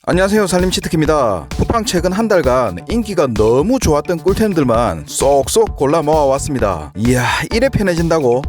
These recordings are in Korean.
안녕하세요, 살림치트키입니다. 쿠팡 최근 한 달간 인기가 너무 좋았던 꿀템들만 쏙쏙 골라 모아왔습니다. 이야, 이래 편해진다고?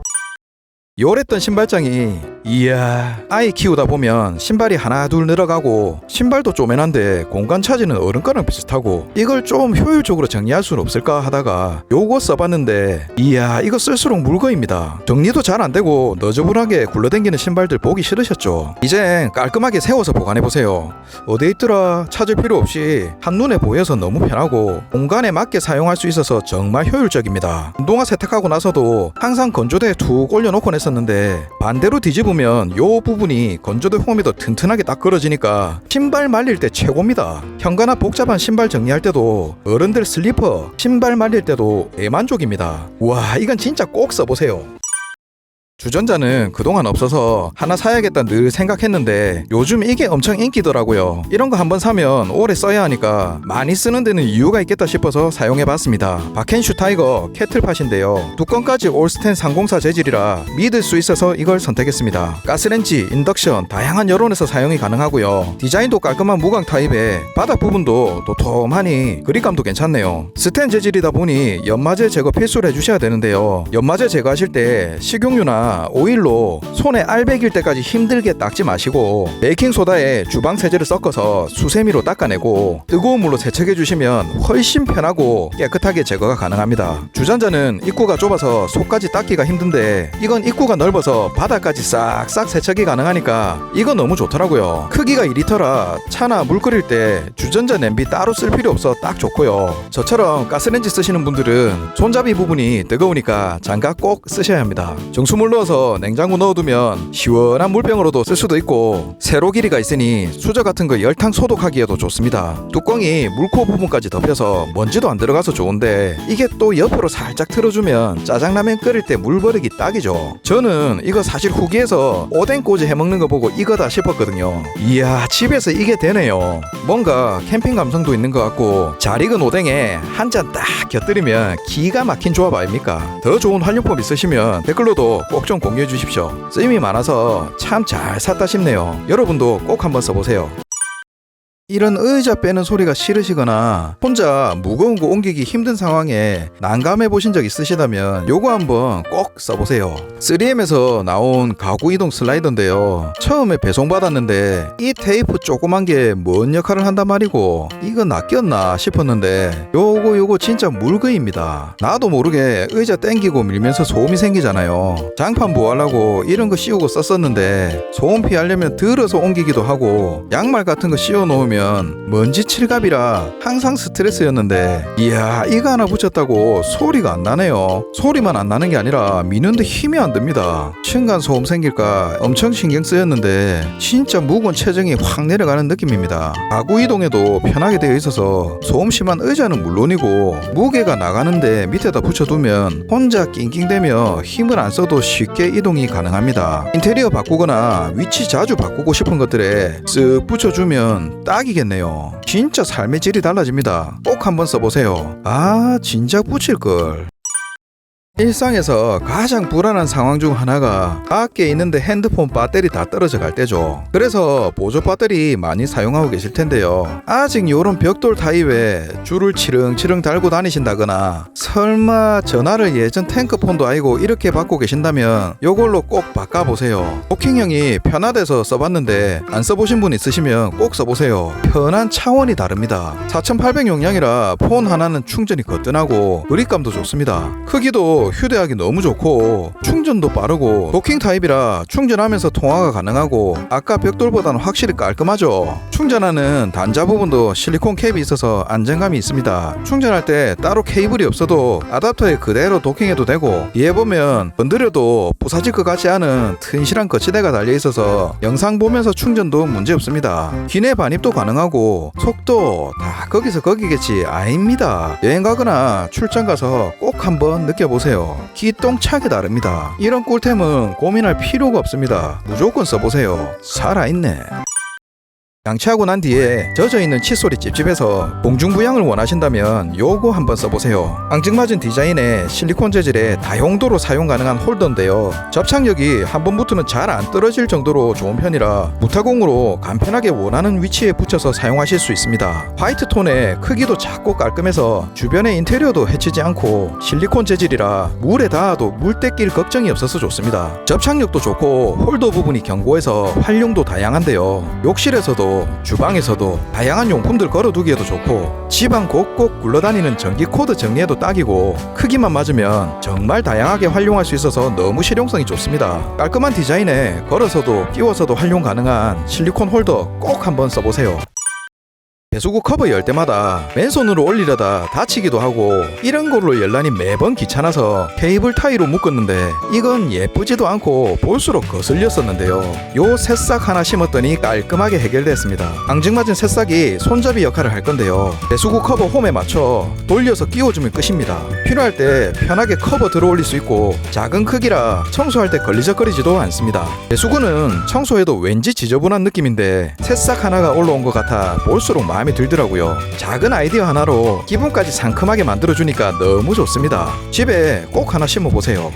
요랬던 신발장이 이야, 아이 키우다 보면 신발이 하나 둘 늘어가고 신발도 쪼매난데 공간 차지는 어른거랑 비슷하고 이걸 좀 효율적으로 정리할 수는 없을까 하다가 요거 써봤는데 이야, 이거 쓸수록 물거입니다. 정리도 잘 안되고 너저분하게 굴러댕기는 신발들 보기 싫으셨죠? 이젠 깔끔하게 세워서 보관해보세요. 어디 있더라 찾을 필요 없이 한눈에 보여서 너무 편하고 공간에 맞게 사용할 수 있어서 정말 효율적입니다. 운동화 세탁하고 나서도 항상 건조대에 툭 올려놓고 냈었는데 반대로 뒤집으면 요 부분이 건조대 홈이 더 튼튼하게 딱 걸어지니까 신발 말릴 때 최고입니다. 현관앞 복잡한 신발 정리할 때도 어른들 슬리퍼 신발 말릴 때도 대만족입니다. 와, 이건 진짜 꼭 써보세요. 주전자는 그동안 없어서 하나 사야겠다 늘 생각했는데 요즘 이게 엄청 인기더라고요. 이런 거 한번 사면 오래 써야 하니까 많이 쓰는 데는 이유가 있겠다 싶어서 사용해봤습니다. 바켄슈 타이거 캐틀팟인데요. 뚜껑까지 올스텐 304 재질이라 믿을 수 있어서 이걸 선택했습니다. 가스렌지, 인덕션 다양한 여론에서 사용이 가능하고요. 디자인도 깔끔한 무광 타입에 바닥 부분도 도톰하니 그립감도 괜찮네요. 스텐 재질이다 보니 연마제 제거 필수로 해주셔야 되는데요. 연마제 제거하실 때 식용유나 오일로 손에 알배길 때까지 힘들게 닦지 마시고 베이킹소다에 주방 세제를 섞어서 수세미로 닦아내고 뜨거운 물로 세척해 주시면 훨씬 편하고 깨끗하게 제거가 가능합니다. 주전자는 입구가 좁아서 속까지 닦기가 힘든데 이건 입구가 넓어서 바닥까지 싹싹 세척이 가능하니까 이거 너무 좋더라고요. 크기가 2리터라 차나 물 끓일 때 주전자 냄비 따로 쓸 필요 없어 딱 좋고요. 저처럼 가스렌지 쓰시는 분들은 손잡이 부분이 뜨거우니까 장갑 꼭 쓰셔야 합니다. 정수물 넣어서 냉장고 넣어두면 시원한 물병으로도 쓸 수도 있고 세로 길이가 있으니 수저 같은 거 열탕 소독하기에도 좋습니다. 뚜껑이 물코 부분까지 덮여서 먼지도 안 들어가서 좋은데 이게 또 옆으로 살짝 틀어주면 짜장라면 끓일 때 물 버리기 딱이죠. 저는 이거 사실 후기에서 오뎅 꼬지 해먹는 거 보고 이거다 싶었거든요. 이야, 집에서 이게 되네요. 뭔가 캠핑 감성도 있는 것 같고 잘 익은 오뎅에 한 잔 딱 곁들이면 기가 막힌 조합 아닙니까? 더 좋은 활용법 있으시면 댓글로도 꼭 좀 공유해 주십시오. 쓰임이 많아서 참 잘 샀다 싶네요. 여러분도 꼭 한번 써보세요. 이런 의자 빼는 소리가 싫으시거나 혼자 무거운 거 옮기기 힘든 상황에 난감해 보신 적 있으시다면 요거 한번 꼭 써보세요. 3M에서 나온 가구 이동 슬라이더인데요. 처음에 배송받았는데 이 테이프 조그만 게 뭔 역할을 한단 말이고 이거 낚였나 싶었는데 요거 진짜 물거입니다. 나도 모르게 의자 땡기고 밀면서 소음이 생기잖아요. 장판 보호하려고 이런 거 씌우고 썼었는데 소음 피하려면 들어서 옮기기도 하고 양말 같은 거 씌워 놓으면 먼지 칠갑이라 항상 스트레스였는데 이야, 이거 하나 붙였다고 소리가 안 나네요. 소리만 안 나는 게 아니라 미는데 힘이 안 듭니다. 층간 소음 생길까 엄청 신경 쓰였는데 진짜 무거운 체중이 확 내려가는 느낌입니다. 가구 이동에도 편하게 되어 있어서 소음 심한 의자는 물론이고 무게가 나가는데 밑에다 붙여두면 혼자 낑낑대며 힘을 안 써도 쉽게 이동이 가능합니다. 인테리어 바꾸거나 위치 자주 바꾸고 싶은 것들에 쓱 붙여주면 딱이겠네요. 진짜 삶의 질이 달라집니다. 꼭 한번 써보세요. 아, 진작 붙일걸. 일상에서 가장 불안한 상황 중 하나가 밖에 있는데 핸드폰 배터리 다 떨어져 갈 때죠. 그래서 보조 배터리 많이 사용하고 계실 텐데요. 아직 요런 벽돌 타입에 줄을 치릉치릉 달고 다니신다거나 설마 전화를 예전 탱크폰도 아니고 이렇게 받고 계신다면 요걸로 꼭 바꿔보세요. 도킹형이 편하대서 써봤는데 안 써보신 분 있으시면 꼭 써보세요. 편한 차원이 다릅니다. 4800 용량이라 폰 하나는 충전이 거뜬하고 그립감도 좋습니다. 크기도 휴대하기 너무 좋고 충전도 빠르고 도킹 타입이라 충전하면서 통화가 가능하고 아까 벽돌보다는 확실히 깔끔하죠. 충전하는 단자 부분도 실리콘 캡이 있어서 안정감이 있습니다. 충전할 때 따로 케이블이 없어도 아답터에 그대로 도킹해도 되고 뒤에 보면 건드려도 부사질 것 같지 않은 튼실한 거치대가 달려있어서 영상 보면서 충전도 문제없습니다. 기내 반입도 가능하고 속도 다 거기서 거기겠지 아닙니다. 여행 가거나 출장 가서 꼭 한번 느껴보세요. 기똥차게 다릅니다. 이런 꿀템은 고민할 필요가 없습니다. 무조건 써보세요. 살아있네. 양치하고 난 뒤에 젖어있는 칫솔이 찝찝해서 공중부양을 원하신다면 요거 한번 써보세요. 앙증맞은 디자인의 실리콘 재질의 다용도로 사용 가능한 홀더인데요. 접착력이 한 번부터는 잘 안 떨어질 정도로 좋은 편이라 무타공으로 간편하게 원하는 위치에 붙여서 사용하실 수 있습니다. 화이트 톤의 크기도 작고 깔끔해서 주변의 인테리어도 해치지 않고 실리콘 재질이라 물에 닿아도 물때 낄 걱정이 없어서 좋습니다. 접착력도 좋고 홀더 부분이 견고해서 활용도 다양한데요. 욕실에서도 주방에서도 다양한 용품들 걸어두기에도 좋고 집안 곳곳 굴러다니는 전기 코드 정리에도 딱이고 크기만 맞으면 정말 다양하게 활용할 수 있어서 너무 실용성이 좋습니다. 깔끔한 디자인에 걸어서도 끼워서도 활용 가능한 실리콘 홀더 꼭 한번 써보세요. 배수구 커버 열 때마다 맨손으로 올리려다 다치기도 하고 이런 걸로 열라니 매번 귀찮아서 케이블 타이로 묶었는데 이건 예쁘지도 않고 볼수록 거슬렸었는데요. 요 새싹 하나 심었더니 깔끔하게 해결됐습니다. 앙증맞은 새싹이 손잡이 역할을 할 건데요. 배수구 커버 홈에 맞춰 돌려서 끼워주면 끝입니다. 필요할 때 편하게 커버 들어 올릴 수 있고 작은 크기라 청소할 때 걸리적거리지도 않습니다. 배수구는 청소해도 왠지 지저분한 느낌인데 새싹 하나가 올라온 것 같아 볼수록 마음이 들더라고요. 작은 아이디어 하나로 기분까지 상큼하게 만들어주니까 너무 좋습니다. 집에 꼭 하나 심어보세요.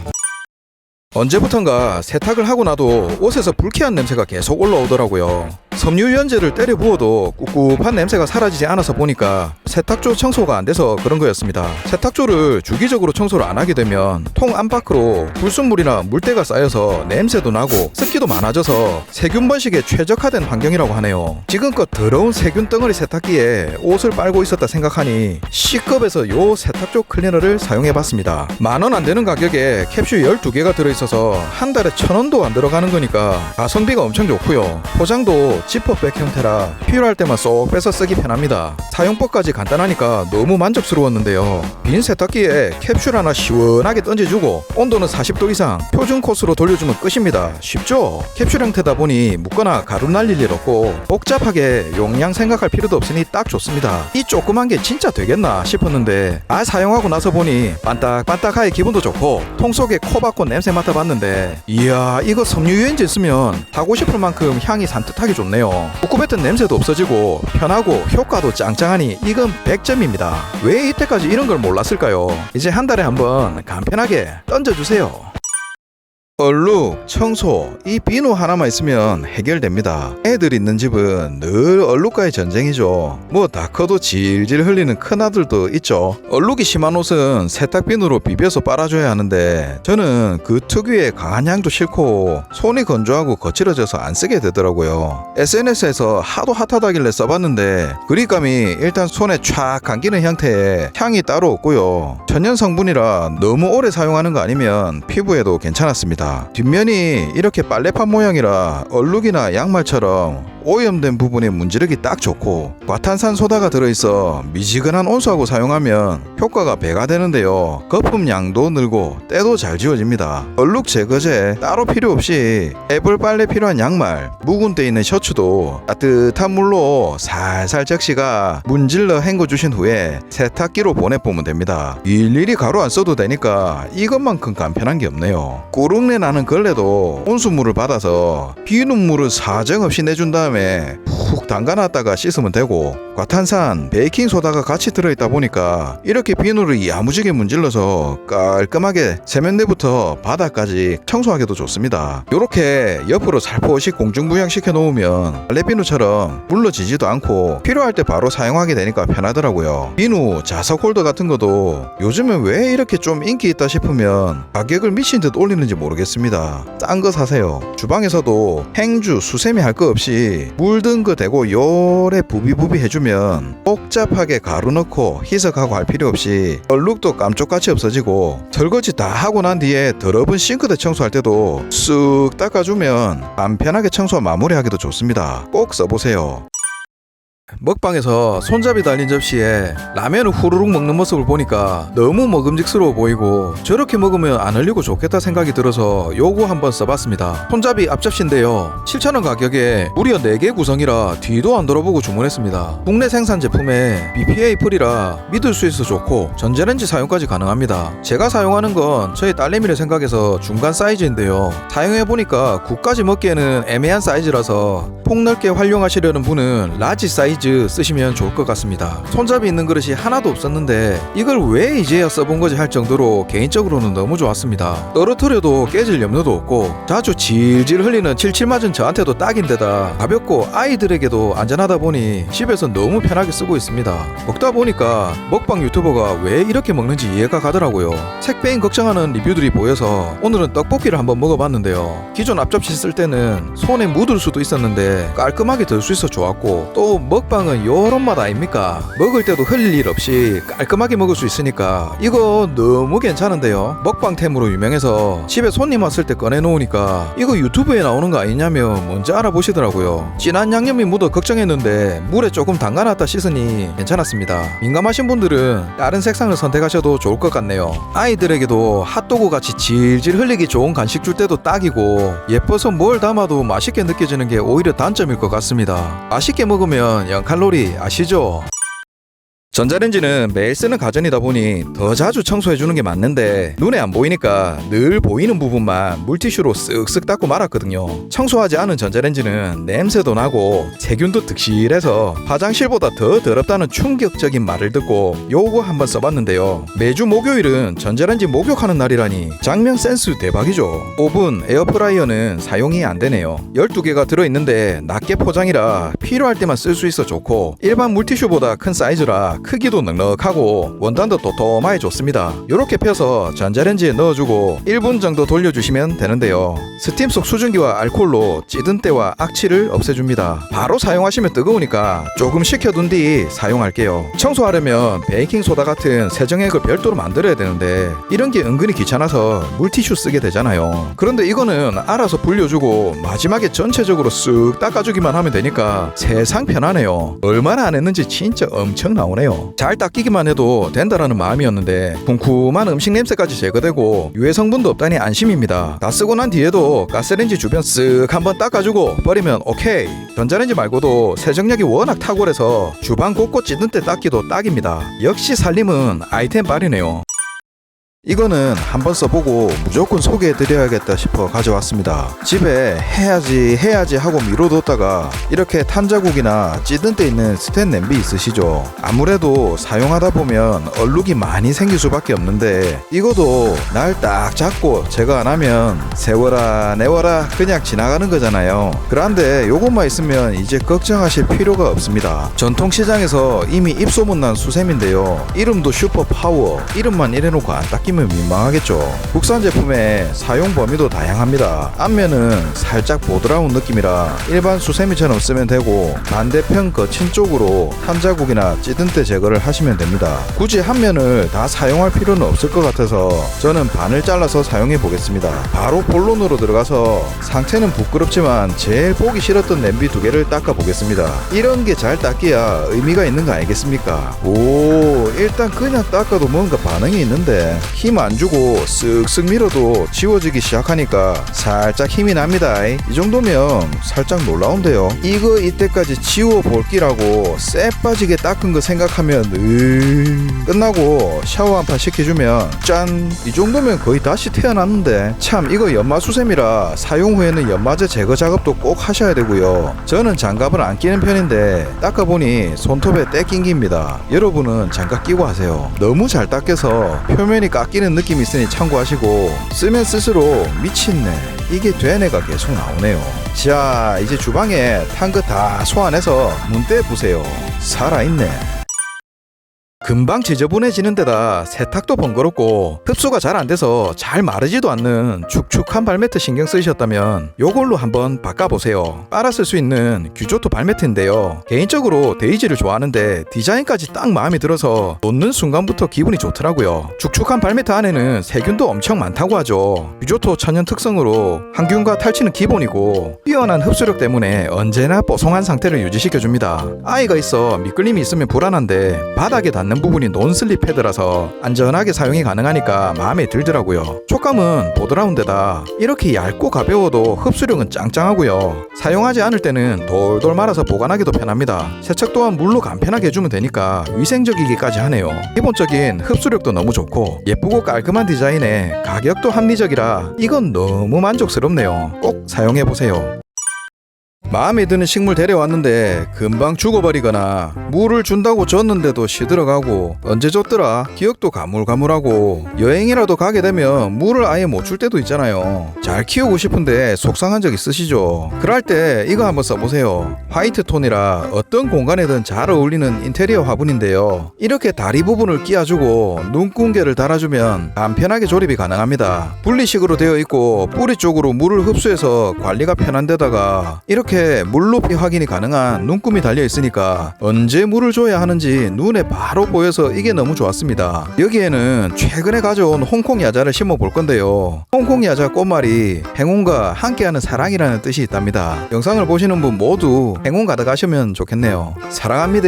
언제부턴가 세탁을 하고 나도 옷에서 불쾌한 냄새가 계속 올라오더라고요. 섬유유연제를 때려 부어도 꿉꿉한 냄새가 사라지지 않아서 보니까 세탁조 청소가 안 돼서 그런 거였습니다. 세탁조를 주기적으로 청소를 안 하게 되면 통 안팎으로 불순물이나 물때가 쌓여서 냄새도 나고 습기도 많아져서 세균 번식에 최적화된 환경이라고 하네요. 지금껏 더러운 세균 덩어리 세탁기에 옷을 빨고 있었다 생각하니 C급에서 요 세탁조 클리너를 사용해봤습니다. 10,000원 안 되는 가격에 캡슐 12개가 들어있어서 한 달에 1,000원도 안 들어가는 거니까 가성비가 엄청 좋고요. 포장도 지퍼백 형태라 필요할 때만 쏙 빼서 쓰기 편합니다. 사용법까지 간단하니까 너무 만족스러웠는데요. 빈 세탁기에 캡슐 하나 시원하게 던져주고 온도는 40도 이상 표준 코스로 돌려주면 끝입니다. 쉽죠? 캡슐 형태다 보니 묻거나 가루 날릴 일 없고 복잡하게 용량 생각할 필요도 없으니 딱 좋습니다. 이 조그만 게 진짜 되겠나 싶었는데 사용하고 나서 보니 반딱반딱하게 기분도 좋고 통 속에 코 박고 냄새 맡아봤는데 이야, 이거 섬유유연제 쓰면 하고 싶을 만큼 향이 산뜻하게 좋네요. 꿉꿉했던 냄새도 없어지고 편하고 효과도 짱짱하니 이건 100점입니다. 왜 이때까지 이런 걸 몰랐을까요? 이제 한 달에 한번 간편하게 던져주세요. 얼룩, 청소, 이 비누 하나만 있으면 해결됩니다. 애들 있는 집은 늘 얼룩과의 전쟁이죠. 뭐 다 커도 질질 흘리는 큰아들도 있죠. 얼룩이 심한 옷은 세탁비누로 비벼서 빨아줘야 하는데 저는 그 특유의 강한 향도 싫고 손이 건조하고 거칠어져서 안 쓰게 되더라고요. SNS에서 하도 핫하다길래 써봤는데 그립감이 일단 손에 촥 감기는 형태에 향이 따로 없고요. 천연 성분이라 너무 오래 사용하는 거 아니면 피부에도 괜찮았습니다. 뒷면이 이렇게 빨래판 모양이라 얼룩이나 양말처럼 오염된 부분에 문지르기 딱 좋고 과탄산 소다가 들어있어 미지근한 온수하고 사용하면 효과가 배가 되는데요. 거품 양도 늘고 때도 잘 지워집니다. 얼룩 제거제 따로 필요 없이 애벌 빨래 필요한 양말, 묵은 때 있는 셔츠도 따뜻한 물로 살살 적시가 문질러 헹궈주신 후에 세탁기로 보내보면 됩니다. 일일이 가루 안 써도 되니까 이것만큼 간편한 게 없네요. 꾸룩내 나는 걸레도 온수물을 받아서 비눗물을 사정없이 내준 다음에 푹 담가놨다가 씻으면 되고 과탄산, 베이킹소다가 같이 들어있다 보니까 이렇게 비누를 야무지게 문질러서 깔끔하게 세면대부터 바닥까지 청소하기도 좋습니다. 요렇게 옆으로 살포시 공중부양시켜 놓으면 빨래비누처럼 물러지지도 않고 필요할 때 바로 사용하게 되니까 편하더라고요. 비누, 자석 홀더 같은 것도 요즘엔 왜 이렇게 좀 인기 있다 싶으면 가격을 미친 듯 올리는지 모르겠습니다. 싼 거 사세요. 주방에서도 행주, 수세미 할 거 없이 물든 거 대고 요래 부비부비 해주면 복잡하게 가루 넣고 희석하고 할 필요 없이 얼룩도 깜쪽같이 없어지고 설거지 다 하고 난 뒤에 더러운 싱크대 청소할 때도 쓱 닦아주면 간편하게 청소 마무리하기도 좋습니다. 꼭 써보세요. 먹방에서 손잡이 달린 접시에 라면을 후루룩 먹는 모습을 보니까 너무 먹음직스러워 보이고 저렇게 먹으면 안 흘리고 좋겠다 생각이 들어서 요거 한번 써봤습니다. 손잡이 앞접시인데요, 7,000원 가격에 무려 4개 구성이라 뒤도 안 돌아보고 주문했습니다. 국내 생산 제품에 BPA 프리라 믿을 수 있어 좋고 전자레인지 사용까지 가능합니다. 제가 사용하는 건 저희 딸내미를 생각해서 중간 사이즈인데요, 사용해보니까 국까지 먹기에는 애매한 사이즈라서 폭넓게 활용하시려는 분은 라지 사이즈 쓰시면 좋을 것 같습니다. 손잡이 있는 그릇이 하나도 없었는데 이걸 왜 이제야 써본 거지 할 정도로 개인적으로는 너무 좋았습니다. 떨어뜨려도 깨질 염려도 없고 자주 질질 흘리는 칠칠 맞은 저한테도 딱인데다 가볍고 아이들에게도 안전하다 보니 집에서 너무 편하게 쓰고 있습니다. 먹다 보니까 먹방 유튜버가 왜 이렇게 먹는지 이해가 가더라고요. 색배인 걱정하는 리뷰들이 보여서 오늘은 떡볶이를 한번 먹어봤는데요, 기존 앞접시 쓸 때는 손에 묻을 수도 있었는데 깔끔하게 들 수 있어 좋았고, 또 먹방은 요런 맛 아닙니까? 먹을 때도 흘릴 일 없이 깔끔하게 먹을 수 있으니까 이거 너무 괜찮은데요. 먹방템으로 유명해서 집에 손님 왔을 때 꺼내놓으니까 이거 유튜브에 나오는 거 아니냐며 먼저 알아보시더라고요. 진한 양념이 묻어 걱정했는데 물에 조금 담가놨다 씻으니 괜찮았습니다. 민감하신 분들은 다른 색상을 선택하셔도 좋을 것 같네요. 아이들에게도 핫도그 같이 질질 흘리기 좋은 간식 줄 때도 딱이고 예뻐서 뭘 담아도 맛있게 느껴지는 게 오히려 단점일 것 같습니다. 맛있게 먹으면 0칼로리 아시죠? 전자레인지는 매일 쓰는 가전이다 보니 더 자주 청소해주는 게 맞는데 눈에 안 보이니까 늘 보이는 부분만 물티슈로 쓱쓱 닦고 말았거든요. 청소하지 않은 전자레인지는 냄새도 나고 세균도 득실해서 화장실보다 더 더럽다는 충격적인 말을 듣고 요거 한번 써봤는데요, 매주 목요일은 전자레인지 목욕하는 날이라니 장면 센스 대박이죠. 오븐, 에어프라이어는 사용이 안 되네요. 12개가 들어있는데 낮게 포장이라 필요할 때만 쓸 수 있어 좋고 일반 물티슈보다 큰 사이즈라 크기도 넉넉하고 원단도 도톰하게 좋습니다. 요렇게 펴서 전자레인지에 넣어주고 1분 정도 돌려주시면 되는데요, 스팀 속 수증기와 알코올로 찌든 때와 악취를 없애줍니다. 바로 사용하시면 뜨거우니까 조금 식혀둔 뒤 사용할게요. 청소하려면 베이킹소다 같은 세정액을 별도로 만들어야 되는데 이런 게 은근히 귀찮아서 물티슈 쓰게 되잖아요. 그런데 이거는 알아서 불려주고 마지막에 전체적으로 쓱 닦아주기만 하면 되니까 세상 편하네요. 얼마나 안 했는지 진짜 엄청 나오네요. 잘 닦이기만 해도 된다라는 마음이었는데 쿰쿰한 음식 냄새까지 제거되고 유해 성분도 없다니 안심입니다. 다 쓰고 난 뒤에도 가스레인지 주변 쓱 한번 닦아주고 버리면 오케이. 전자레인지 말고도 세정력이 워낙 탁월해서 주방 곳곳 찌든 때 닦기도 딱입니다. 역시 살림은 아이템 빨이네요. 이거는 한번 써보고 무조건 소개해드려야겠다 싶어 가져왔습니다. 집에 해야지 하고 미뤄뒀다가 이렇게 탄자국이나 찌든 때 있는 스텐 냄비 있으시죠? 아무래도 사용하다 보면 얼룩이 많이 생길 수밖에 없는데 이거도 날 딱 잡고 제거 안 하면 세워라 내워라 그냥 지나가는 거잖아요. 그런데 요것만 있으면 이제 걱정하실 필요가 없습니다. 전통시장에서 이미 입소문난 수세미인데요, 이름도 슈퍼파워. 이름만 이래놓고 안 닦이면 민망하겠죠. 국산 제품의 사용 범위도 다양합니다. 앞면은 살짝 보드라운 느낌이라 일반 수세미처럼 쓰면 되고 반대편 거친 쪽으로 탄자국이나 찌든 때 제거를 하시면 됩니다. 굳이 한 면을 다 사용할 필요는 없을 것 같아서 저는 반을 잘라서 사용해 보겠습니다. 바로 본론으로 들어가서 상태는 부끄럽지만 제일 보기 싫었던 냄비 2개를 닦아 보겠습니다. 이런 게 잘 닦여야 의미가 있는 거 아니겠습니까? 오, 일단 그냥 닦아도 뭔가 반응이 있는데 힘 안 주고 쓱쓱 밀어도 지워지기 시작하니까 살짝 힘이 납니다. 이 정도면 살짝 놀라운데요. 이거 이때까지 지워볼 끼라고 쎄 빠지게 닦은 거 생각하면 끝나고 샤워 한 판 시켜주면 짠! 이 정도면 거의 다시 태어났는데 참 이거 연마수세미라 사용 후에는 연마제 제거 작업도 꼭 하셔야 되고요. 저는 장갑을 안 끼는 편인데 닦아보니 손톱에 때 낑깁니다. 여러분은 장갑 끼고 하세요. 너무 잘 닦여서 표면이 깎이는 느낌이 있으니 참고하시고 쓰면 쓸수록 미친네 이게 되네가 계속 나오네요. 자, 이제 주방에 탄 거 다 소환해서 문 떼 보세요. 살아있네. 금방 지저분해지는 데다 세탁도 번거롭고 흡수가 잘 안 돼서 잘 마르지도 않는 축축한 발매트 신경 쓰셨다면 요걸로 한번 바꿔보세요. 빨아 쓸 수 있는 규조토 발매트인데요. 개인적으로 데이지를 좋아하는데 디자인까지 딱 마음에 들어서 놓는 순간부터 기분이 좋더라고요. 축축한 발매트 안에는 세균도 엄청 많다고 하죠. 규조토 천연 특성으로 항균과 탈취는 기본이고 뛰어난 흡수력 때문에 언제나 뽀송한 상태를 유지시켜줍니다. 아이가 있어 미끌림이 있으면 불안한데 바닥에 닿는 부분이 논슬립 패드라서 안전하게 사용이 가능하니까 마음에 들더라고요. 촉감은 보드라운데다 이렇게 얇고 가벼워도 흡수력은 짱짱하고요. 사용하지 않을 때는 돌돌 말아서 보관하기도 편합니다. 세척 또한 물로 간편하게 해주면 되니까 위생적이기까지 하네요. 기본적인 흡수력도 너무 좋고 예쁘고 깔끔한 디자인에 가격도 합리적이라 이건 너무 만족스럽네요. 꼭 사용해보세요. 마음에 드는 식물 데려왔는데 금방 죽어버리거나 물을 준다고 줬는데도 시들어가고 언제 줬더라 기억도 가물가물하고 여행이라도 가게 되면 물을 아예 못 줄 때도 있잖아요. 잘 키우고 싶은데 속상한 적 있으시죠? 그럴 때 이거 한번 써보세요. 화이트 톤이라 어떤 공간에든 잘 어울리는 인테리어 화분인데요. 이렇게 다리 부분을 끼워주고 눈궁개를 달아주면 간편하게 조립이 가능합니다. 분리식으로 되어 있고 뿌리 쪽으로 물을 흡수해서 관리가 편한 데다가 이렇게 물 높이 확인이 가능한 눈금이 달려 있으니까 언제 물을 줘야 하는지 눈에 바로 보여서 이게 너무 좋았습니다. 여기에는 최근에 가져온 홍콩 야자를 심어 볼 건데요. 홍콩 야자 꽃말이 행운과 함께하는 사랑이라는 뜻이 있답니다. 영상을 보시는 분 모두 행운 가득하시면 좋겠네요. 사랑합니다.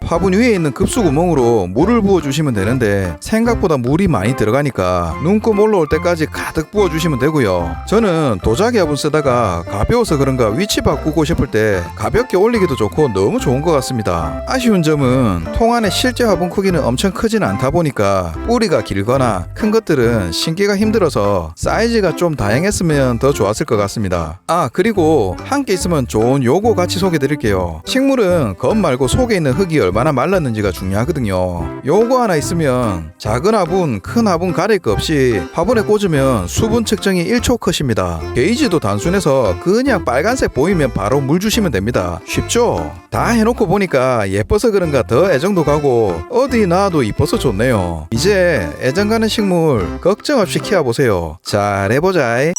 화분 위에 있는 급수 구멍으로 물을 부어 주시면 되는데 생각보다 물이 많이 들어가니까 눈금 올라올 때까지 가득 부어 주시면 되고요. 저는 도자기 화분 쓰다가 가벼워서 그런가 위치 바꾸고 싶을 때 가볍게 올리기도 좋고 너무 좋은 것 같습니다. 아쉬운 점은 통 안에 실제 화분 크기는 엄청 크진 않다 보니까 뿌리가 길거나 큰 것들은 심기가 힘들어서 사이즈가 좀 다양했으면 더 좋았을 것 같습니다. 아, 그리고 함께 있으면 좋은 요거 같이 소개해 드릴게요. 식물은 겉 말고 속에 있는 흙이 얼마나 말랐는지가 중요하거든요. 요거 하나 있으면 작은 화분 큰 화분 가릴 거 없이 화분에 꽂으면 수분 측정이 1초 컷입니다. 게이지도 단순해서 그냥 빨간색 보이면 바로 물 주시면 됩니다. 쉽죠? 다 해놓고 보니까 예뻐서 그런가 더 애정도 가고 어디 놔도 이뻐서 좋네요. 이제 애정 가는 식물 걱정 없이 키워보세요. 잘해보자.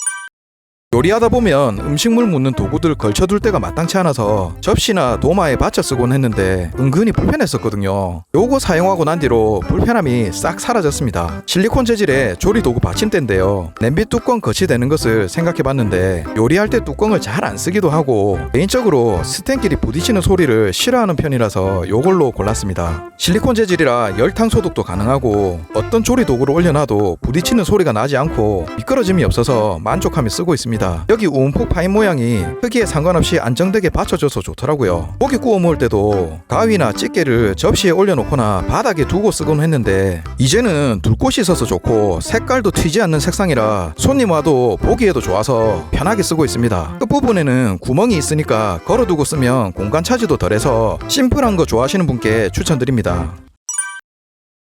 요리하다 보면 음식물 묻는 도구들 걸쳐둘 때가 마땅치 않아서 접시나 도마에 받쳐 쓰곤 했는데 은근히 불편했었거든요. 요거 사용하고 난 뒤로 불편함이 싹 사라졌습니다. 실리콘 재질의 조리도구 받침대인데요. 냄비 뚜껑 거치대는 것을 생각해봤는데 요리할 때 뚜껑을 잘 안 쓰기도 하고 개인적으로 스텐끼리 부딪히는 소리를 싫어하는 편이라서 요걸로 골랐습니다. 실리콘 재질이라 열탕 소독도 가능하고 어떤 조리도구를 올려놔도 부딪히는 소리가 나지 않고 미끄러짐이 없어서 만족하며 쓰고 있습니다. 여기 움푹 파인 모양이 크기에 상관없이 안정되게 받쳐줘서 좋더라고요. 고기 구워 먹을 때도 가위나 집게를 접시에 올려놓거나 바닥에 두고 쓰곤 했는데 이제는 둘 곳이 있어서 좋고 색깔도 튀지 않는 색상이라 손님 와도 보기에도 좋아서 편하게 쓰고 있습니다. 끝부분에는 구멍이 있으니까 걸어두고 쓰면 공간 차지도 덜해서 심플한 거 좋아하시는 분께 추천드립니다.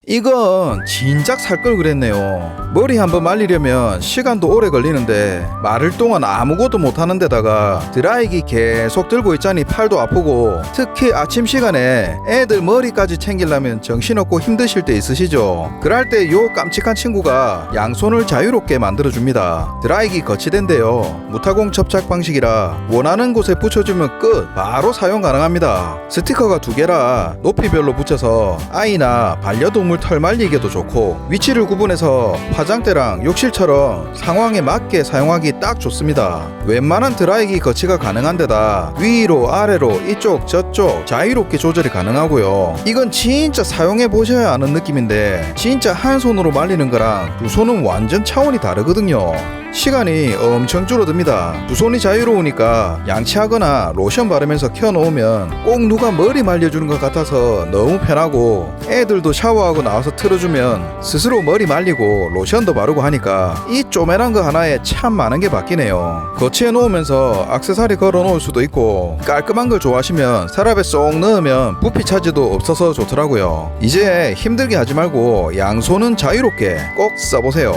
이건 진작 살 걸 그랬네요. 머리 한번 말리려면 시간도 오래 걸리는데 마를 동안 아무것도 못하는 데다가 드라이기 계속 들고 있자니 팔도 아프고 특히 아침 시간에 애들 머리까지 챙기려면 정신없고 힘드실 때 있으시죠? 그럴 때 요 깜찍한 친구가 양손을 자유롭게 만들어줍니다. 드라이기 거치대인데요. 무타공 접착 방식이라 원하는 곳에 붙여주면 끝! 바로 사용 가능합니다. 스티커가 2개라 높이별로 붙여서 아이나 반려동물 털 말리기도 좋고 위치를 구분해서 화장대랑 욕실처럼 상황에 맞게 사용하기 딱 좋습니다. 웬만한 드라이기 거치가 가능한 데다 위로 아래로 이쪽 저쪽 자유롭게 조절이 가능하고요. 이건 진짜 사용해 보셔야 아는 느낌인데 진짜 한 손으로 말리는 거랑 두 손은 완전 차원이 다르거든요. 시간이 엄청 줄어듭니다. 두 손이 자유로우니까 양치하거나 로션 바르면서 켜놓으면 꼭 누가 머리 말려주는 것 같아서 너무 편하고 애들도 샤워하고 나와서 틀어주면 스스로 머리 말리고 로션도 바르고 하니까 이 쪼매난 거 하나에 참 많은 게 바뀌네요. 거치해 놓으면서 액세서리 걸어 놓을 수도 있고 깔끔한 걸 좋아하시면 서랍에 쏙 넣으면 부피 차지도 없어서 좋더라고요. 이제 힘들게 하지 말고 양손은 자유롭게 꼭 써보세요.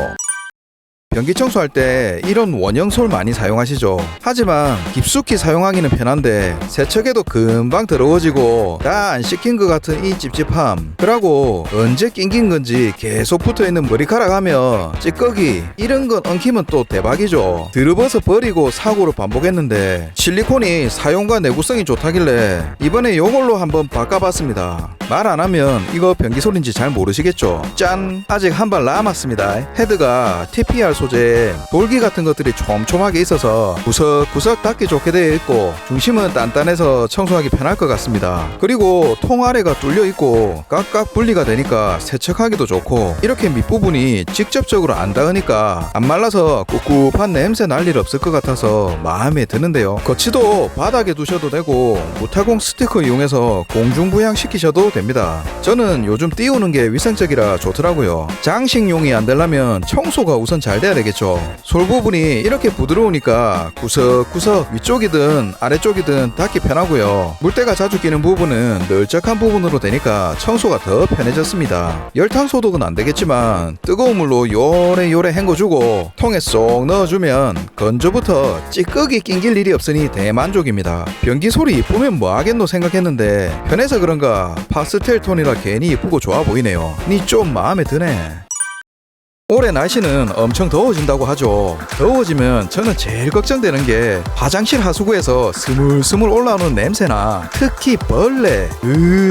변기 청소할 때 이런 원형솔 많이 사용하시죠. 하지만 깊숙이 사용하기는 편한데 세척해도 금방 더러워지고 다 안 씻긴 것 같은 이 찝찝함, 그러고 언제 낑긴 건지 계속 붙어있는 머리카락 하며 찌꺼기 이런 건 엉키면 또 대박이죠. 들어버서 버리고 사고를 반복했는데 실리콘이 사용과 내구성이 좋다길래 이번에 요걸로 한번 바꿔봤습니다. 말 안하면 이거 변기 소리인지 잘 모르시겠죠? 짠! 아직 한 발 남았습니다. 헤드가 TPR 소재에 돌기 같은 것들이 촘촘하게 있어서 구석구석 닿기 좋게 되어 있고 중심은 단단해서 청소하기 편할 것 같습니다. 그리고 통 아래가 뚫려 있고 깍깍 분리가 되니까 세척하기도 좋고 이렇게 밑부분이 직접적으로 안 닿으니까 안 말라서 꿉꿉한 냄새 날 일 없을 것 같아서 마음에 드는데요. 거치도 바닥에 두셔도 되고 무타공 스티커 이용해서 공중부양 시키셔도 됩니다. 저는 요즘 띄우는 게 위생적이라 좋더라고요. 장식용이 안 되려면 청소가 우선 잘 돼야 되겠죠. 솔 부분이 이렇게 부드러우니까 구석구석 위쪽이든 아래쪽이든 닿기 편하고요. 물때가 자주 끼는 부분은 널쩍한 부분으로 되니까 청소가 더 편해졌습니다. 열탕 소독은 안 되겠지만 뜨거운 물로 요래요래 헹궈주고 통에 쏙 넣어주면 건조부터 찌꺼기 낑길 일이 없으니 대만족입니다. 변기 소리 이쁘면 뭐하겠노 생각했는데 편해서 그런가 파스텔 톤이라 괜히 이쁘고 좋아 보이네요. 니 좀 마음에 드네. 올해 날씨는 엄청 더워진다고 하죠. 더워지면 저는 제일 걱정되는 게 화장실 하수구에서 스물스물 올라오는 냄새나 특히 벌레.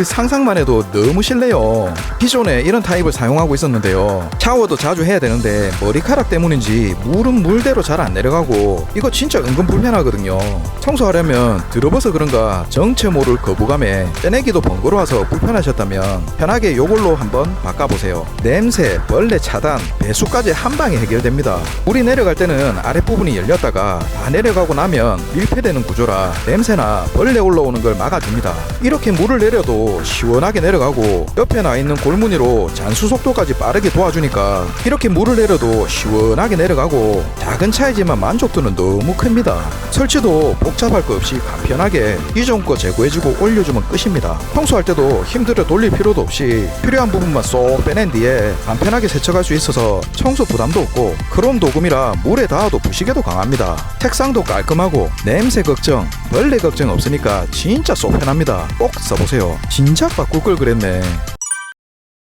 상상만 해도 너무 싫네요. 기존에 이런 타입을 사용하고 있었는데요. 샤워도 자주 해야 되는데 머리카락 때문인지 물은 물대로 잘 안 내려가고 이거 진짜 은근 불편하거든요. 청소하려면 들어봐서 그런가 정체 모를 거부감에 떼내기도 번거로워서 불편하셨다면 편하게 요걸로 한번 바꿔보세요. 냄새, 벌레 차단, 배수까지 한방에 해결됩니다. 물이 내려갈 때는 아랫부분이 열렸다가 다 내려가고 나면 밀폐되는 구조라 냄새나 벌레 올라오는 걸 막아줍니다. 이렇게 물을 내려도 시원하게 내려가고 옆에 나있는 골무늬로 잔수 속도까지 빠르게 도와주니까 이렇게 물을 내려도 시원하게 내려가고 작은 차이지만 만족도는 너무 큽니다. 설치도 복잡할 거 없이 간편하게 이전 거 제거해주고 올려주면 끝입니다. 청소할 때도 힘들어 돌릴 필요도 없이 필요한 부분만 쏙 빼낸 뒤에 간편하게 세척할 수 있어서 청소 부담도 없고 크롬 도금이라 물에 닿아도 부식에도 강합니다. 색상도 깔끔하고 냄새 걱정, 벌레 걱정 없으니까 진짜 쏙 편합니다. 꼭 써보세요. 진작 바꿀 걸 그랬네.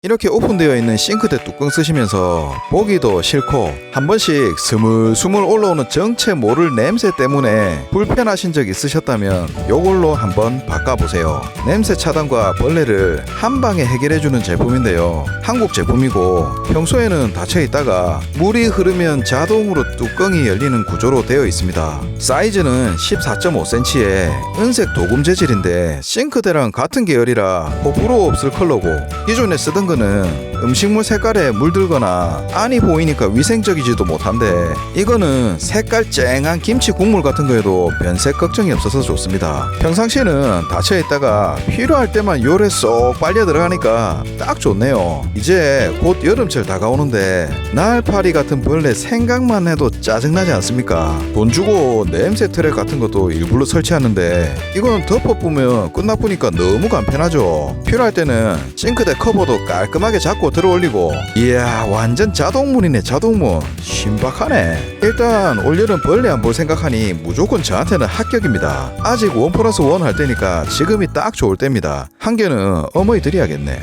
이렇게 오픈되어 있는 싱크대 뚜껑 쓰시면서 보기도 싫고 한 번씩 스물스물 올라오는 정체 모를 냄새 때문에 불편하신 적 있으셨다면 요걸로 한번 바꿔보세요. 냄새 차단과 벌레를 한 방에 해결해주는 제품인데요. 한국 제품이고 평소에는 닫혀있다가 물이 흐르면 자동으로 뚜껑이 열리는 구조로 되어 있습니다. 사이즈는 14.5cm에 은색 도금 재질인데 싱크대랑 같은 계열이라 호불호 없을 컬러고 기존에 쓰던 거 음식물 색깔에 물들거나 안이 보이니까 위생적이지도 못한데 이거는 색깔 쨍한 김치 국물 같은 거에도 변색 걱정이 없어서 좋습니다. 평상시에는 닫혀있다가 필요할 때만 요래 쏙 빨려 들어가니까 딱 좋네요. 이제 곧 여름철 다가오는데 날파리 같은 벌레 생각만 해도 짜증나지 않습니까? 돈 주고 냄새 트랩 같은 것도 일부러 설치하는데 이건 덮어보면 끝나보니까 너무 간편하죠. 필요할 때는 싱크대 커버도 깔끔하게 잡고 들어올리고 이야 완전 자동문이네. 자동문 신박하네. 일단 올여름 벌레 안 볼 생각하니 무조건 저한테는 합격입니다. 아직 1+1 할 때니까 지금이 딱 좋을 때입니다. 한 개는 어머니 드려야겠네.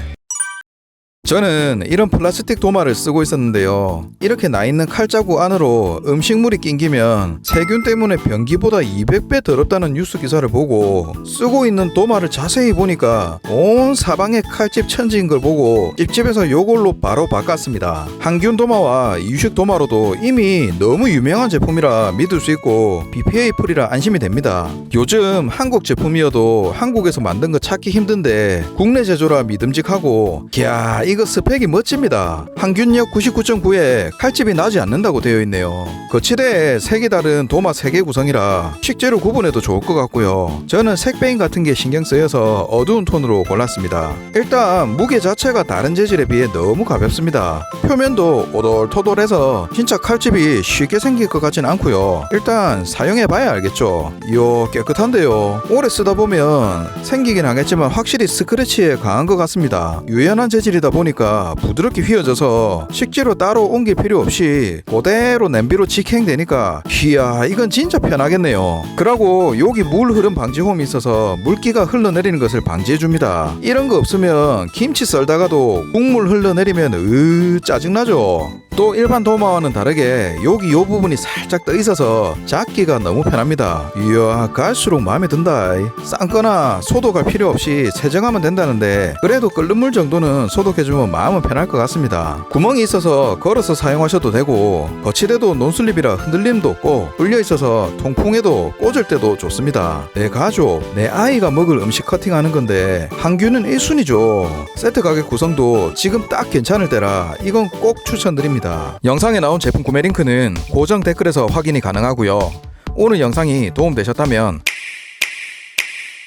저는 이런 플라스틱 도마를 쓰고 있었는데요. 이렇게 나있는 칼자국 안으로 음식물이 낑기면 세균 때문에 변기보다 200배 더럽다는 뉴스 기사를 보고 쓰고 있는 도마를 자세히 보니까 온 사방에 칼집 천지인 걸 보고 찝찝해서 요걸로 바로 바꿨습니다. 항균 도마와 이유식 도마로도 이미 너무 유명한 제품이라 믿을 수 있고 BPA 프리라 안심이 됩니다. 요즘 한국 제품이어도 한국에서 만든 거 찾기 힘든데 국내 제조라 믿음직하고 야 이거 스펙이 멋집니다. 항균력 99.9에 칼집이 나지 않는다고 되어 있네요. 거치대에 색이 다른 도마 3개 구성이라 식재료 구분해도 좋을 것 같고요. 저는 색베인 같은 게 신경 쓰여서 어두운 톤으로 골랐습니다. 일단 무게 자체가 다른 재질에 비해 너무 가볍습니다. 표면도 오돌토돌해서 진짜 칼집이 쉽게 생길 것 같진 않고요. 일단 사용해봐야 알겠죠. 이야 깨끗한데요. 오래 쓰다 보면 생기긴 하겠지만 확실히 스크래치에 강한 것 같습니다. 유연한 재질이다 보니 보니까 부드럽게 휘어져서 식재료 따로 옮길 필요 없이 그대로 냄비로 직행되니까 이야 이건 진짜 편하겠네요. 그리고 여기 물 흐름 방지 홈이 있어서 물기가 흘러내리는 것을 방지해줍니다. 이런 거 없으면 김치 썰다가도 국물 흘러내리면 짜증나죠. 또 일반 도마와는 다르게 여기 요 부분이 살짝 떠 있어서 잡기가 너무 편합니다. 이야 갈수록 마음에 든다. 쌍거나 소독할 필요 없이 세정하면 된다는데 그래도 끓는 물 정도는 소독해주면 마음은 편할 것 같습니다. 구멍이 있어서 걸어서 사용하셔도 되고 거치대도 논슬립이라 흔들림도 없고 뚫려 있어서 통풍에도 꽂을 때도 좋습니다. 내 가족, 내 아이가 먹을 음식 커팅하는 건데 항균은 1순위죠. 세트 가격 구성도 지금 딱 괜찮을 때라 이건 꼭 추천드립니다. 영상에 나온 제품 구매 링크는 고정 댓글에서 확인이 가능하고요. 오늘 영상이 도움되셨다면